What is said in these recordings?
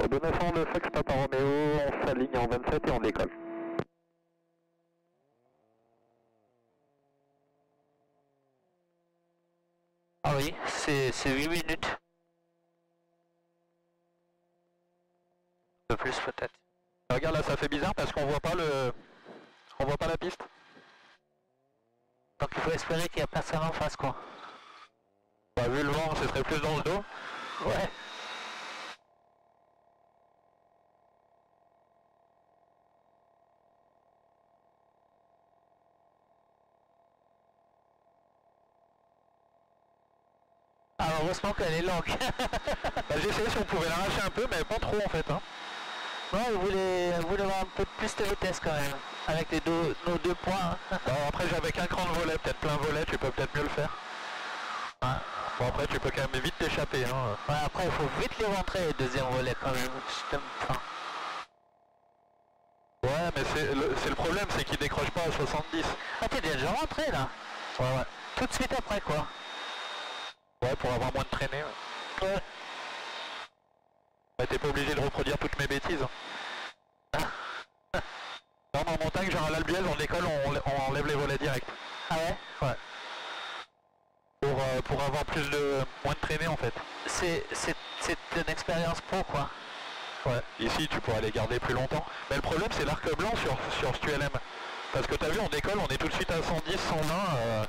Bon 900, le Fox Papa Romeo, on s'aligne en 27 et on décolle. Ah oui, c'est 8 minutes. Un peu plus peut-être. Regarde là, ça fait bizarre parce qu'on voit pas on voit pas la piste. Donc il faut espérer qu'il n'y a personne en face quoi. Bah, vu le vent, ce serait plus dans le dos. Ouais. Ah, heureusement qu'elle est longue. Bah, j'ai essayé si on pouvait l'arracher un peu, mais pas trop en fait. Hein. Non, il voulait avoir un peu plus de vitesse quand même, avec nos deux points. Hein. Bah, après j'avais qu'un cran de volet, peut-être plein volet, tu peux peut-être mieux le faire. Ouais. Bon après tu peux quand même vite t'échapper. Hein. Ouais, après il faut vite les rentrer, le deuxième volet quand même. Ouais, mais c'est le problème, c'est qu'il décroche pas à 70. Ah, t'es déjà rentré là? Ouais, ouais. Tout de suite après quoi? Ouais, pour avoir moins de traînée. Ouais. Bah, t'es pas obligé de reproduire toutes mes bêtises. Non, mais en montagne, genre à l'Albiez, on décolle, on enlève les volets direct. Ah ouais? Ouais. Pour avoir moins de traînée en fait. C'est une expérience pro quoi. Ouais. Ici, tu pourrais les garder plus longtemps. Mais le problème, c'est l'arc blanc sur StuLM. Parce que t'as vu, on décolle, on est tout de suite à 110, 120.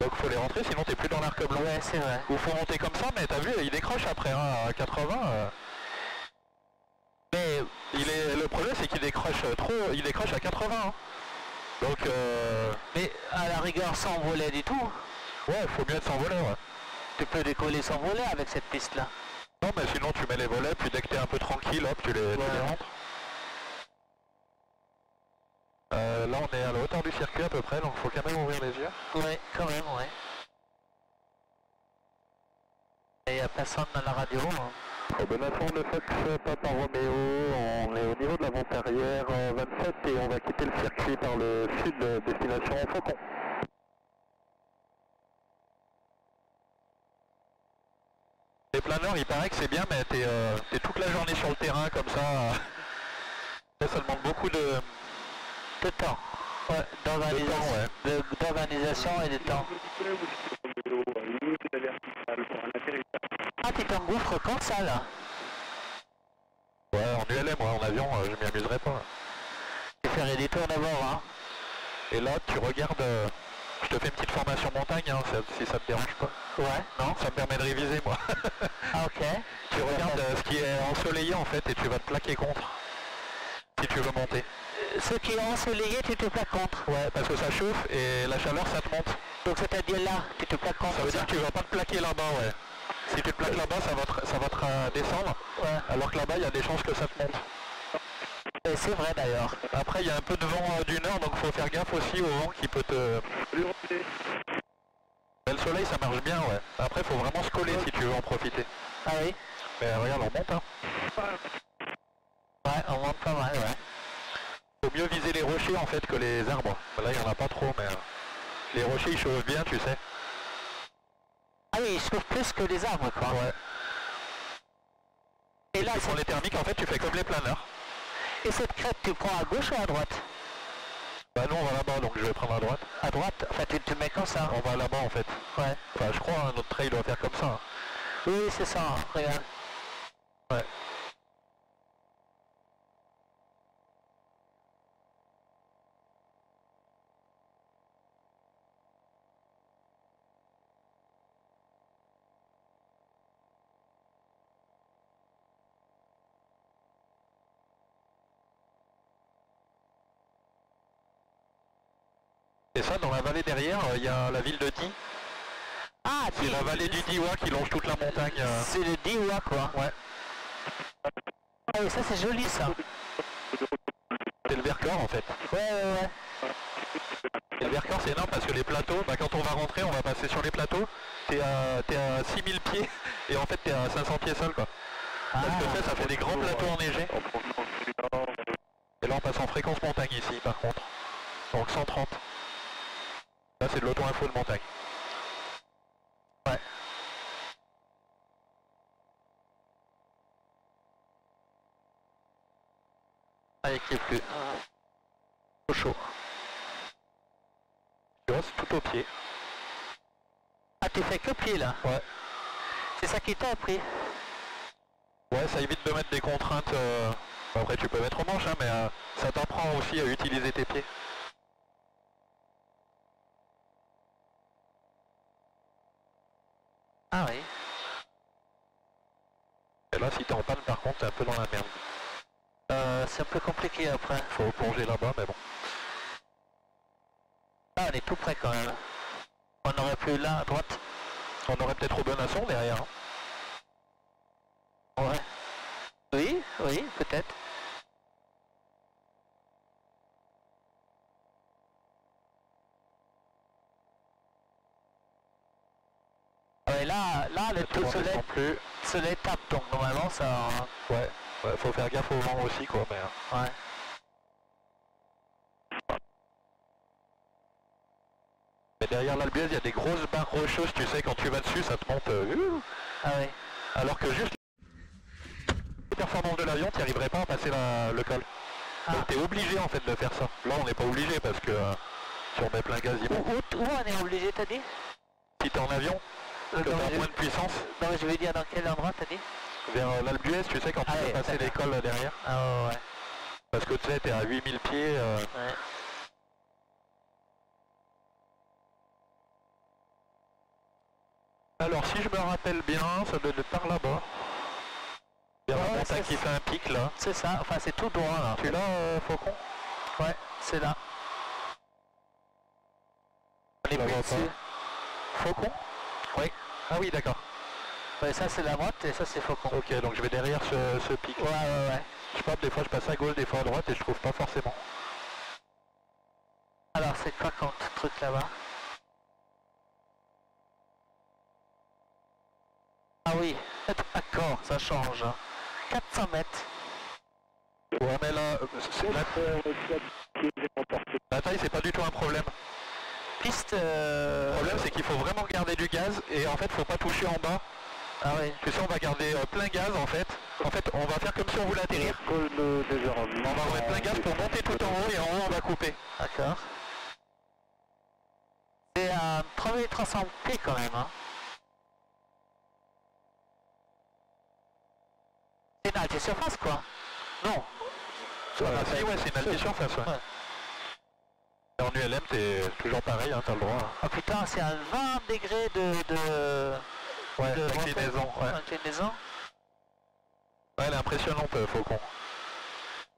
Donc faut les rentrer, sinon t'es plus dans l'arc blanc. Ouais, c'est vrai. Ou faut monter comme ça, mais t'as vu, il décroche après, hein, à 80. Mais le problème, c'est qu'il décroche trop, il décroche à 80. Hein. Donc mais à la rigueur sans volet du tout. Ouais, faut mieux être sans volet, ouais. Tu peux décoller sans volet avec cette piste là. Non, mais sinon tu mets les volets, puis dès que t'es un peu tranquille, hop, tu les rentres. Là on est à la hauteur du circuit à peu près, donc faut quand même ouvrir les yeux. Ouais, quand même, ouais. Et il n'y a personne dans la radio. Hein. Bon nation de Fox Papa Romeo, on est au niveau de l'avant-arrière 27 et on va quitter le circuit par le sud, destination Faucon. Les planeurs, il paraît que c'est bien, mais t'es toute la journée sur le terrain comme ça. Ça demande beaucoup de temps. Ouais, d'organisation et de temps. Ah, tu t'engouffres comme ça là? Ouais, en ULM, ouais, en avion, je m'y amuserais pas. Tu ferais des tours d'abord, hein? Et là, tu regardes, je te fais une petite formation montagne, hein, si ça te dérange pas. Ouais. Non, ça me permet de réviser, moi. Ah, ok. Tu regardes ce qui est ensoleillé, en fait, et tu vas te plaquer contre, si tu veux monter. Ce qui est ensoleillé, tu te plaques contre? Ouais, parce que ça chauffe, et la chaleur, ça te monte. Donc c'est-à-dire là, tu te plaques contre? Ça veut dire que tu vas pas te plaquer là-bas, ouais. Si tu te plaques là-bas, ça va te descendre, ouais. Alors que là-bas, il y a des chances que ça te monte. Et c'est vrai d'ailleurs. Après, il y a un peu de vent du nord, donc faut faire gaffe aussi au vent qui peut te... Mais le soleil, ça marche bien, ouais. Après, faut vraiment se coller si tu veux en profiter. Ah oui? Mais regarde, on monte, hein. Ouais, on monte pas mal, ouais. Faut mieux viser les rochers, en fait, que les arbres. Là, il y en a pas trop, mais... les rochers, ils chauffent bien, tu sais. Ah oui, ils chauffent plus que les arbres, quoi. Ouais. Et là, pour les thermiques, en fait, tu fais comme les planeurs. Et cette crête, tu prends à gauche ou à droite? Bah nous, on va là-bas, donc je vais prendre à droite. À droite? Enfin, tu te mets comme ça? On va là-bas, en fait. Ouais. Enfin, je crois, hein, notre trail doit faire comme ça. Hein. Oui, c'est ça, hein. Regarde. Ouais. Et ça, dans la vallée derrière, il y a la ville de Die. Ah, c'est la vallée du Diois qui longe toute la montagne. C'est le Diois, quoi. Ouais. Ah oui, ça c'est joli, ça. C'est le Vercors, en fait. Ouais. Et le Vercors, c'est énorme parce que les plateaux, bah, quand on va rentrer, on va passer sur les plateaux. T'es à 6000 pieds et en fait t'es à 500 pieds seul, quoi. Parce que ça fait des grands plateaux enneigés. Et là, on passe en fréquence montagne ici, par contre. Donc 130. Là, c'est de l'auto-info de montagne. Ouais. Ah, il n'y plus. Trop chaud. Tu vois, c'est tout au pied. Ah, tu fais que pied là? Ouais. C'est ça qui t'a appris? Ouais, ça évite de mettre des contraintes. Après, tu peux mettre au manche, hein, mais ça t'apprend aussi à utiliser tes pieds. Ah oui. Et là, si t'es en panne, par contre, t'es un peu dans la merde. C'est un peu compliqué après. Faut plonger là-bas, mais bon. Ah, on est tout près quand même. On aurait pu là, à droite. On aurait peut-être Robinson derrière. Hein. Ouais. Oui, oui, peut-être. Ouais, là, le soleil tape, donc normalement ça... Ouais, faut faire gaffe au vent aussi, quoi. Mais... Ouais. Mais derrière l'Albiez, il y a des grosses barres rocheuses, tu sais, quand tu vas dessus, ça te monte... Ah oui. Alors que juste la performance de l'avion, tu n'y arriverais pas à passer le col. Ah. Donc tu es obligé en fait de faire ça. Là, on n'est pas obligé parce que si on met plein gaz, il monte. Où on est obligé, t'as dit? Si tu es en avion, que tu as moins de puissance. Non, mais je veux dire dans quel endroit, t'as dit? Vers l'Albiez, tu sais, quand tu veux passer les cols derrière. Ah ouais. Parce que tu sais, tu es à 8000 pieds. Ouais. Alors, si je me rappelle bien, ça doit être par là-bas. Il y a un montagne qui fait un pic là. C'est ça, enfin c'est tout droit là. Tu l'as, Faucon? Ouais, c'est là. On est plus dessus. Faucon? Oui. Ah oui, d'accord. Ouais, ça c'est la droite et ça c'est Faucon. Ok, donc je vais derrière ce pic. Ouais. Je sais pas, des fois je passe à gauche, des fois à droite et je trouve pas forcément. Alors c'est quoi comme truc là-bas? Ah oui, d'accord, ça change. 400 mètres. Ouais, mais là, la taille c'est pas du tout un problème. Piste... Le problème c'est qu'il faut vraiment garder du gaz et en fait faut pas toucher en bas. Ah oui. Tu sais, on va garder plein gaz en fait. En fait, on va faire comme si on voulait atterrir. On va remettre plein gaz pour monter tout en haut et en haut on va couper. D'accord. C'est à 3300 pieds quand même, hein. C'est une altitude surface quoi? Non. Si, ouais, c'est une altitude surface, ouais. Et en ULM, t'es toujours pareil, hein, t'as le droit. Hein. Oh putain, c'est à 20 degrés Ouais, d'inclinaison, ouais. Inclinaison. Ouais, elle est impressionnante, Faucon.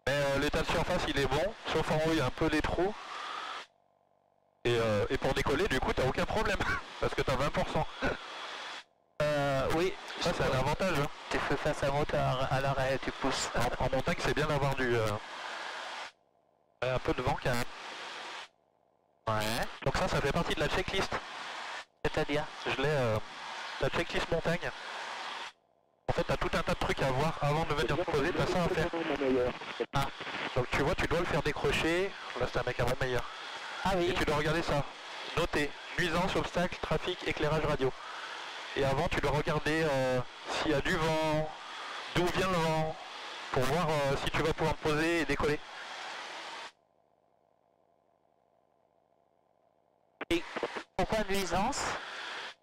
Mais l'état de surface, il est bon, sauf en haut, il y a un peu des trous. Et pour décoller, du coup, t'as aucun problème, parce que t'as 20%. Oui. Ça, c'est un avantage. Hein. Tu fais face à moteur à l'arrêt, tu pousses. En montagne, c'est bien d'avoir un peu de vent quand même. Ouais. Donc ça fait partie de la checklist. C'est-à-dire? Je l'ai, la checklist montagne. En fait, t'as tout un tas de trucs à voir avant de venir te poser, t'as ça à faire. Ah. Donc tu vois, tu dois le faire décrocher. Là, c'est un mec à mon meilleur. Ah oui. Et tu dois regarder ça. Noter. Nuisance, obstacle, trafic, éclairage radio. Et avant, tu dois regarder s'il y a du vent, d'où vient le vent, pour voir si tu vas pouvoir te poser et décoller. Et pourquoi nuisance?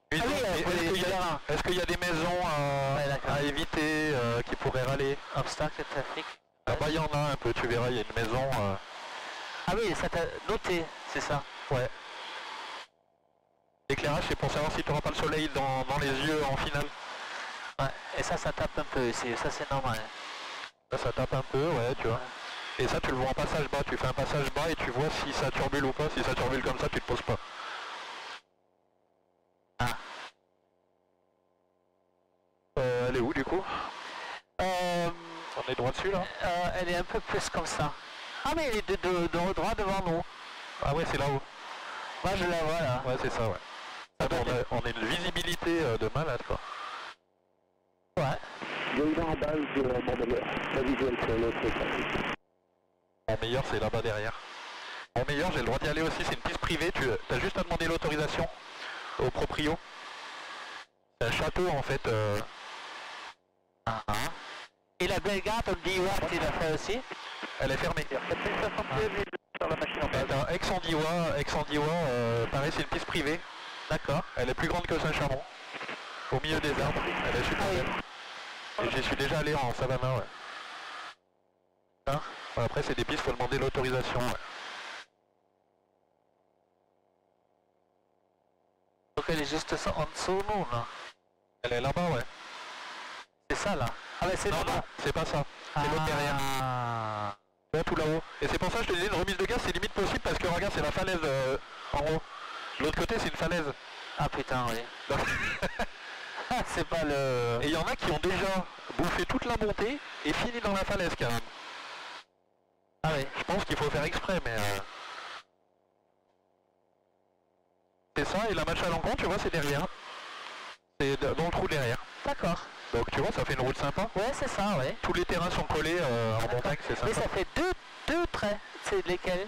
Est-ce qu'il y a des maisons à éviter qui pourraient râler? Obstacle, trafic. Là-bas, il y en a un peu, tu verras, il y a une maison... Ah oui, ça t'a noté, c'est ça? Ouais. L'éclairage, c'est pour savoir si tu n'auras pas le soleil dans les yeux en finale. Ouais, et ça tape un peu ici, ça c'est normal. Là, ça tape un peu, ouais, tu vois. Et ça, tu le vois en passage bas. Tu fais un passage bas et tu vois si ça turbule ou pas. Si ça turbule comme ça, tu te poses pas. Ah. Elle est où, du coup? On est droit dessus, là? Elle est un peu plus comme ça. Ah, mais elle est de droit devant nous. Ah ouais, c'est là-haut. Moi, je la vois, là. Ouais, c'est ça, ouais. Ah, bon, on a une visibilité de malade, quoi. Ouais. En base de mon meilleur. La visuelle sur l'autre. Mon meilleur, c'est là-bas derrière. Mon meilleur, j'ai le droit d'y aller aussi. C'est une piste privée. Tu as juste à demander l'autorisation au proprio. C'est un château, en fait. Et la Bellegarde, on dit ouais, tu l'as fait aussi? Elle est fermée. 4500 pieds, vide sur la machine en base. Aix-en-Diois, pareil, c'est une piste privée. D'accord. Elle est plus grande que Saint-Chamond. Au milieu des arbres. Elle est super belle. Et j'y suis déjà allé en Savannah, ouais. Hein, après, c'est des pistes, faut demander l'autorisation. Ouais. Donc elle est juste ça en dessous, non là. Elle est là-bas, ouais. C'est ça là. Ah ouais, c'est Non, là-bas. non, c'est pas ça. C'est l'autre derrière. Là, tout là-haut. Et c'est pour ça que je te disais, une remise de gaz, c'est limite possible parce que regarde, c'est la falaise en haut. De l'autre côté, c'est une falaise. Ah putain, oui. Donc... c'est pas le... Et il y en a qui ont déjà bouffé toute la montée et fini dans la falaise, quand même. Ah oui. Je pense qu'il faut faire exprès, mais... C'est ça, et la match à l'encontre, tu vois, c'est derrière. C'est dans le trou derrière. D'accord. Donc tu vois, ça fait une route sympa. Ouais, c'est ça, ouais. Tous les terrains sont collés en montagne, c'est sympa. Mais ça fait deux traits. C'est lesquels?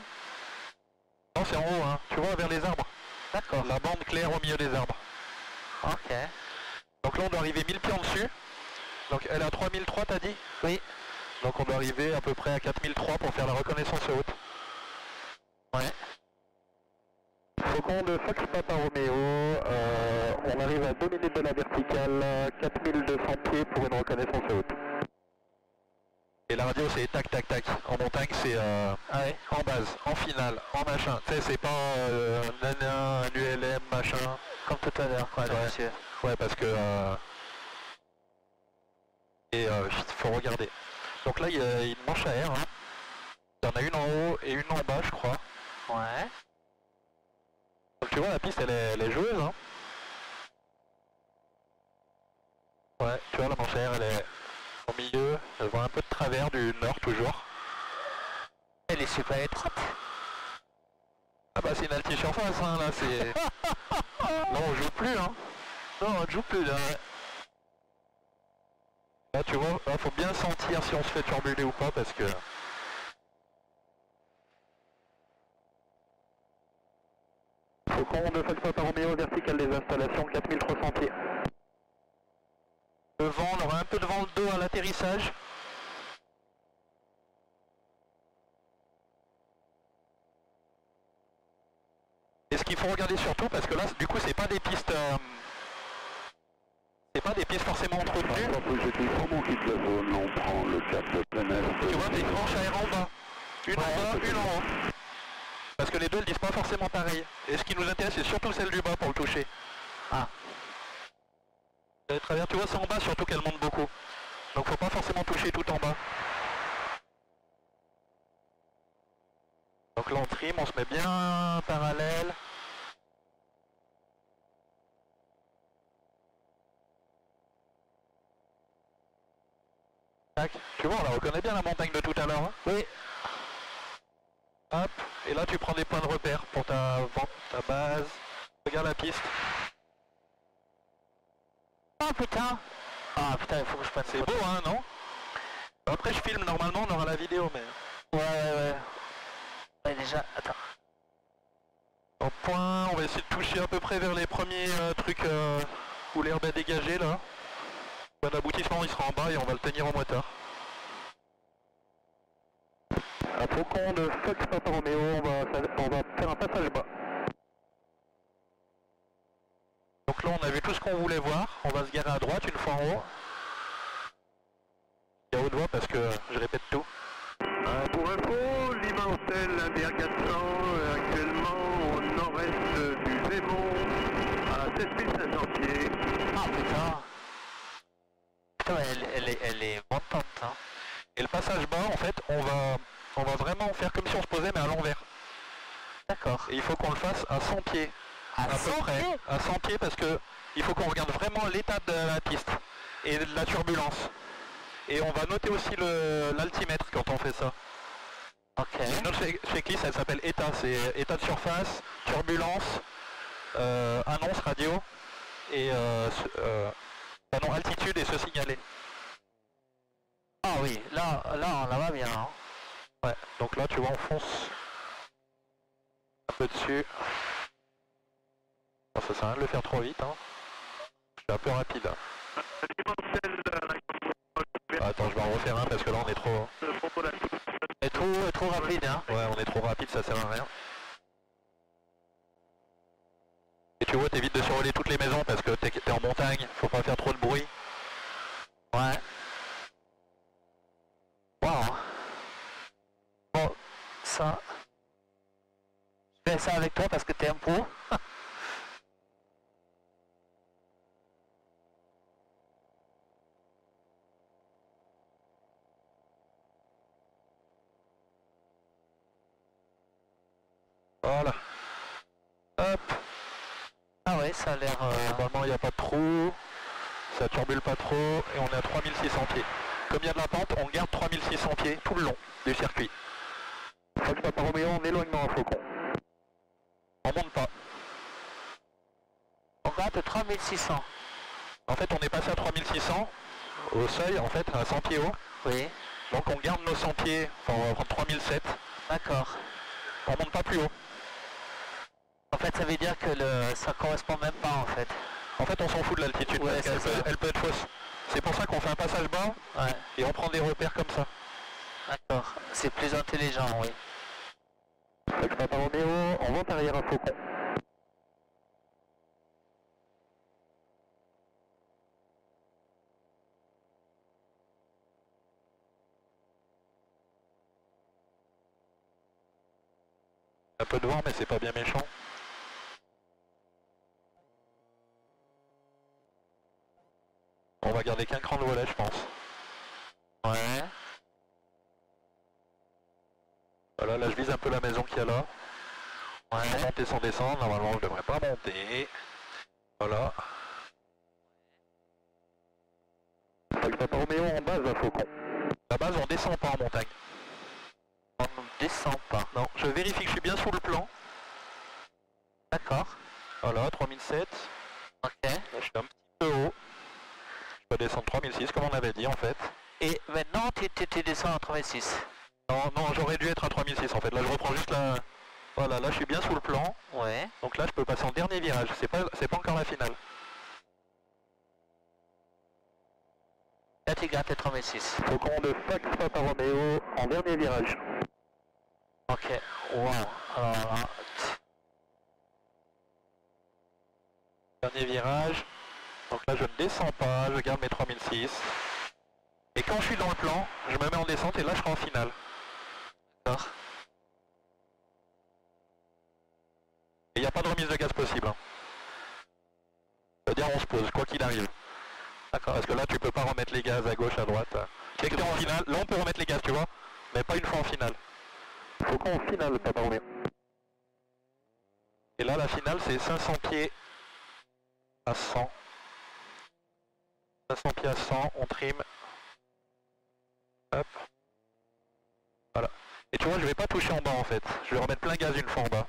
Non, c'est en haut, hein. Tu vois, vers les arbres. D'accord. La bande claire au milieu des arbres. Ok. Donc là, on doit arriver 1000 pieds en dessus. Donc elle est à 3003, t'as dit? Oui. Donc on doit arriver à peu près à 4003 pour faire la reconnaissance haute. Ouais. Faucon de Fox Papa Romeo, on arrive à 2 minutes de la verticale, 4200 pieds pour une reconnaissance haute. Et la radio c'est tac tac tac, en montagne c'est en base, en finale, en machin, tu sais c'est pas un ULM machin. Comme tout à l'heure quoi, ouais. monsieur. Ouais parce que... faut regarder. Donc là il y a une manche à air, hein. Il y en a une en haut et une en bas je crois. Ouais. Donc tu vois la piste elle est joueuse hein. Ouais, tu vois la manche à air elle est au milieu, elle voit un peu de travers du nord toujours. Elle est super étroite. Ah bah c'est une altiche en face hein là c'est... Non on joue plus hein. Non on ne joue plus là. Là tu vois, là, faut bien sentir si on se fait turbuler ou pas parce que... Faucon de Fox Papa Romeo, verticale des installations, 4300 pieds. Le vent, on aura un peu de vent de dos à l'atterrissage. Et ce qu'il faut regarder surtout, parce que là, du coup, c'est pas des pistes... c'est pas des pistes forcément entretenues. J'étais sur mon kit de la zone, on prend le cap de plein air. Tu vois, des manches à air en bas. Une en bas, une en haut. Parce que les deux ne disent pas forcément pareil. Et ce qui nous intéresse, c'est surtout celle du bas pour le toucher. Ah. Très bien, tu vois, c'est en bas surtout qu'elle monte beaucoup. Donc faut pas forcément toucher tout en bas. Donc là on trim, on se met bien parallèle. Tac. Tu vois, on la reconnaît bien la montagne de tout à l'heure. Hein. Oui. Hop, et là tu prends des points de repère pour ta base. Regarde la piste. Oh putain. Ah putain, il faut que je prenne. C'est beau hein, non? Après je filme, normalement on aura la vidéo mais... Ouais. Ouais déjà, attends. En point, on va essayer de toucher à peu près vers les premiers trucs où l'herbe est dégagée là. Point d'aboutissement il sera en bas et on va le tenir au moteur. À Faucon de Fox Papa Romeo, on va faire un passage bas. Donc là on a vu tout ce qu'on voulait voir, on va se garer à droite une fois en haut. Et à haute voix parce que je répète tout. Pour info, Lima Hôtel, MBR 400, actuellement au nord-est du Vémont, à 7500 pieds. Ah putain. Putain, elle est montante hein. Et le passage bas en fait, on va vraiment faire comme si on se posait mais à l'envers. D'accord. Et il faut qu'on le fasse à 100 pieds. À peu 100 près. pieds À 100 pieds parce que il faut qu'on regarde vraiment l'état de la piste et de la turbulence. Et on va noter aussi l'altimètre quand on fait ça. Ok. Notre checklist elle s'appelle état, c'est état de surface, turbulence, annonce radio et altitude et se signaler. Ah oui, là on la va bien hein. Ouais, donc là tu vois on fonce un peu dessus. Bon, ça sert à rien de le faire trop vite hein. Je suis un peu rapide. Attends, je vais en refaire un parce que là on est trop... Et trop rapide, hein. Ouais, on est trop rapide, ça sert à rien. Et tu vois, t'évites de survoler toutes les maisons parce que t'es en montagne, faut pas faire trop de bruit. Ouais. Wow. Bon, ça... Je fais ça avec toi parce que t'es un pro. Voilà. Hop. Ah ouais, ça a l'air... Normalement, il n'y a pas de trou. Ça turbule pas trop. Et on est à 3600 pieds. Comme il y a de la pente, on garde 3600 pieds tout le long du circuit. Fox Papa Romeo en éloignement à Faucon. On monte pas. On garde 3600. En fait, on est passé à 3600 au seuil, en fait, à 100 pieds haut. Oui. Donc on garde nos 100 pieds, enfin on va prendre 3007. D'accord. On monte pas plus haut. En fait, ça veut dire que ça correspond même pas, en fait. En fait, on s'en fout de l'altitude, Ouais, parce qu'elle peut être fausse. C'est pour ça qu'on fait un passage bas, ouais. Et on prend des repères comme ça. D'accord. C'est plus intelligent, oui. Fox Papa Romeo, on monte arrière à Faucon. Un peu de vent, mais c'est pas bien méchant. On va garder qu'un cran de volet, je pense. Ouais. Voilà, là je vise un peu la maison qu'il y a là. Ouais. Sans monter, sans descendre, normalement je devrais pas monter. Voilà. Fox Papa Romeo en base à Faucon. La base, on descend pas en montagne. On ne descend pas. Non, je vérifie que je suis bien sur le plan. D'accord. Voilà, 3007. Ok. Là, je suis un petit peu haut. Je peux descendre 3006 comme on avait dit en fait. Et maintenant, tu descends à 36. Non, j'aurais dû être à 3006 en fait. Là, je reprends juste la... Voilà, là, je suis bien sous le plan. Ouais. Donc là, je peux passer en dernier virage. C'est pas encore la finale. Là, tu gardes les 36. Faucon de Fox Papa Romeo en dernier virage. Ok. Wow. Alors là... Dernier virage. Donc là, je ne descends pas, je garde mes 3006. Et quand je suis dans le plan, je me mets en descente et là, je serai en finale. D'accord. Et il n'y a pas de remise de gaz possible. Hein. C'est-à-dire, on se pose, quoi qu'il arrive. D'accord. Parce que là, tu peux pas remettre les gaz à gauche, à droite. Dès que tu es en finale, là, on peut remettre les gaz, tu vois. Mais pas une fois en finale. Faut qu'on en finale, Papa Romeo. Et là, la finale, c'est 500 pieds à 100. 500 pieds à 100, on trim. Hop. Voilà. Et tu vois, je vais pas toucher en bas en fait. Je vais remettre plein gaz une fois en bas.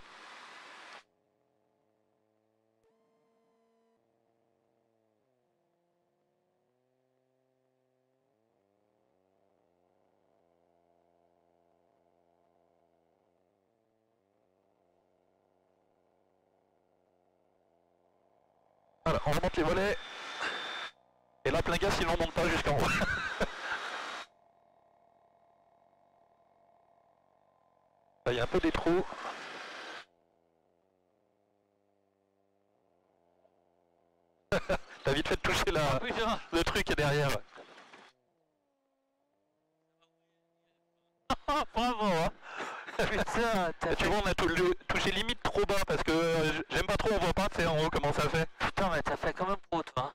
Voilà, on remonte les volets. Et là, plein gaz, sinon on monte pas jusqu'en haut. Là, il y a un peu des trous. T'as vite fait de toucher le truc qui est derrière. Bravo, hein. Putain, Tu vois, on a touché limite trop bas parce que j'aime pas trop, on voit pas, tu sais, en haut comment ça fait. Putain, mais t'as fait comme un pro, toi.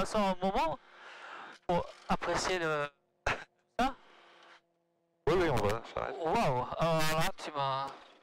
C'est un moment pour apprécier le... ça. Oui, on va, ça reste. Waouh, alors là, tu m'as...